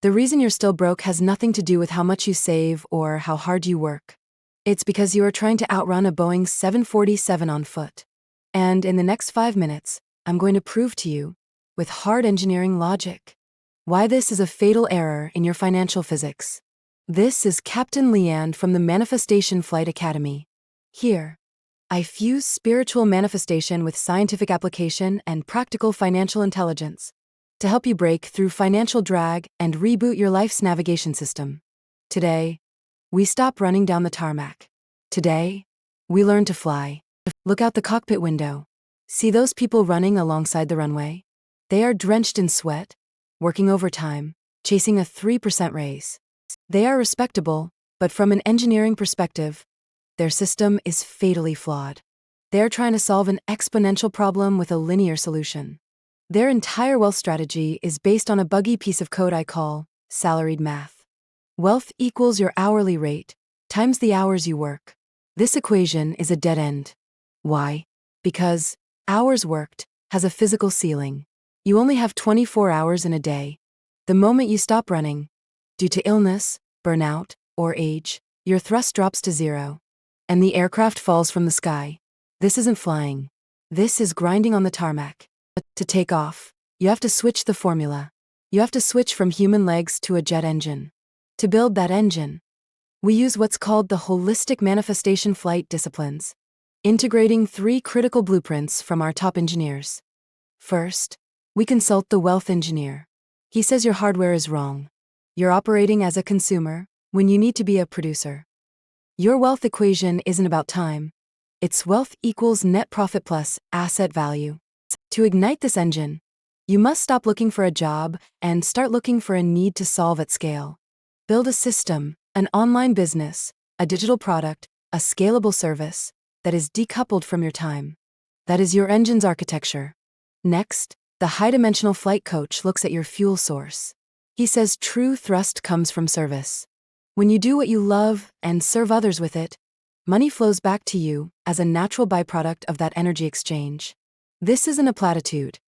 The reason you're still broke has nothing to do with how much you save or how hard you work. It's because you are trying to outrun a Boeing 747 on foot. And in the next 5 minutes, I'm going to prove to you, with hard engineering logic, why this is a fatal error in your financial physics. This is Captain Leanne from the Manifestation Flight Academy. Here, I fuse spiritual manifestation with scientific application and practical financial intelligence to help you break through financial drag and reboot your life's navigation system. Today, we stop running down the tarmac. Today, we learn to fly. Look out the cockpit window. See those people running alongside the runway? They are drenched in sweat, working overtime, chasing a 3% raise. They are respectable, but from an engineering perspective, their system is fatally flawed. They are trying to solve an exponential problem with a linear solution. Their entire wealth strategy is based on a buggy piece of code I call salaried math. Wealth equals your hourly rate times the hours you work. This equation is a dead end. Why? Because hours worked has a physical ceiling. You only have 24 hours in a day. The moment you stop running, due to illness, burnout, or age, your thrust drops to zero, and the aircraft falls from the sky. This isn't flying. This is grinding on the tarmac. To take off, you have to switch the formula. You have to switch from human legs to a jet engine. To build that engine, we use what's called the holistic manifestation flight disciplines, integrating 3 critical blueprints from our top engineers. First, we consult the wealth engineer. He says your hardware is wrong. You're operating as a consumer when you need to be a producer. Your wealth equation isn't about time. It's wealth equals net profit plus asset value. To ignite this engine, you must stop looking for a job and start looking for a need to solve at scale. Build a system, an online business, a digital product, a scalable service that is decoupled from your time. That is your engine's architecture. Next, the high-dimensional flight coach looks at your fuel source. He says true thrust comes from service. When you do what you love and serve others with it, money flows back to you as a natural byproduct of that energy exchange. This isn't a platitude.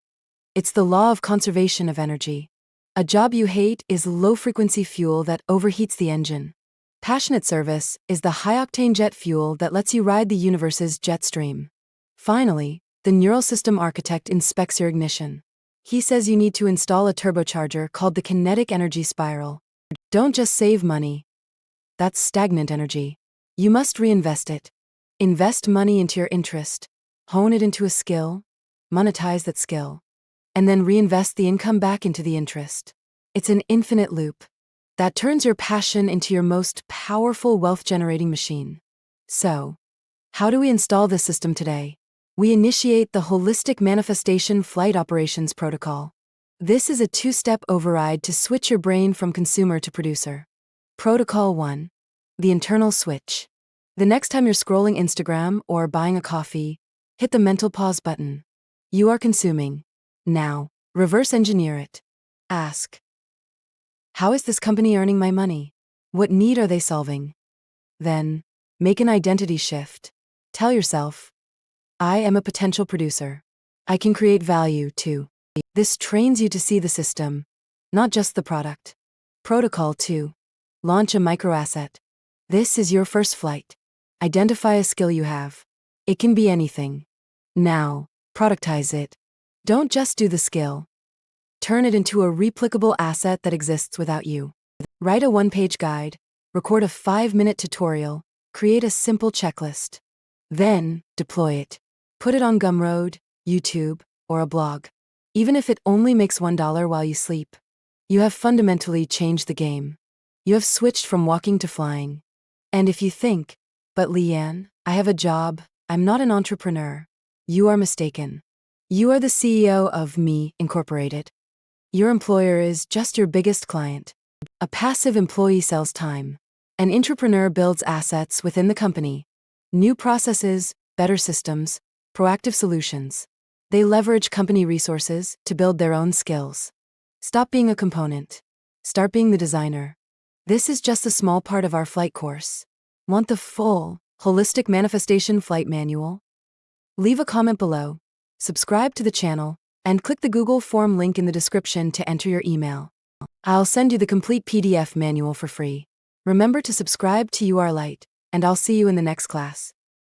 It's the law of conservation of energy. A job you hate is low-frequency fuel that overheats the engine. Passionate service is the high-octane jet fuel that lets you ride the universe's jet stream. Finally, the neural system architect inspects your ignition. He says you need to install a turbocharger called the kinetic energy spiral. Don't just save money. That's stagnant energy. You must reinvest it. Invest money into your interest, hone it into a skill, monetize that skill, and then reinvest the income back into the interest. It's an infinite loop that turns your passion into your most powerful wealth-generating machine. So, how do we install this system today? We initiate the Holistic Manifestation Flight Operations Protocol. This is a 2-step override to switch your brain from consumer to producer. Protocol 1. The internal switch. The next time you're scrolling Instagram or buying a coffee, hit the mental pause button. You are consuming. Now, reverse engineer it. Ask, how is this company earning my money? What need are they solving? Then, make an identity shift. Tell yourself, I am a potential producer. I can create value too. This trains you to see the system, not just the product. Protocol 2. Launch a microasset. This is your first flight. Identify a skill you have. It can be anything. Now, productize it. Don't just do the skill. Turn it into a replicable asset that exists without you. Write a 1-page guide, record a 5-minute tutorial, create a simple checklist. Then, deploy it. Put it on Gumroad, YouTube, or a blog. Even if it only makes $1 while you sleep, you have fundamentally changed the game. You have switched from walking to flying. And if you think, but Leanne, I have a job, I'm not an entrepreneur, you are mistaken. You are the CEO of Me, Incorporated. Your employer is just your biggest client. A passive employee sells time. An intrapreneur builds assets within the company. New processes, better systems, proactive solutions. They leverage company resources to build their own skills. Stop being a component. Start being the designer. This is just a small part of our flight course. Want the full, holistic manifestation flight manual? Leave a comment below, subscribe to the channel, and click the Google form link in the description to enter your email. I'll send you the complete PDF manual for free. Remember to subscribe to You Are Light, and I'll see you in the next class.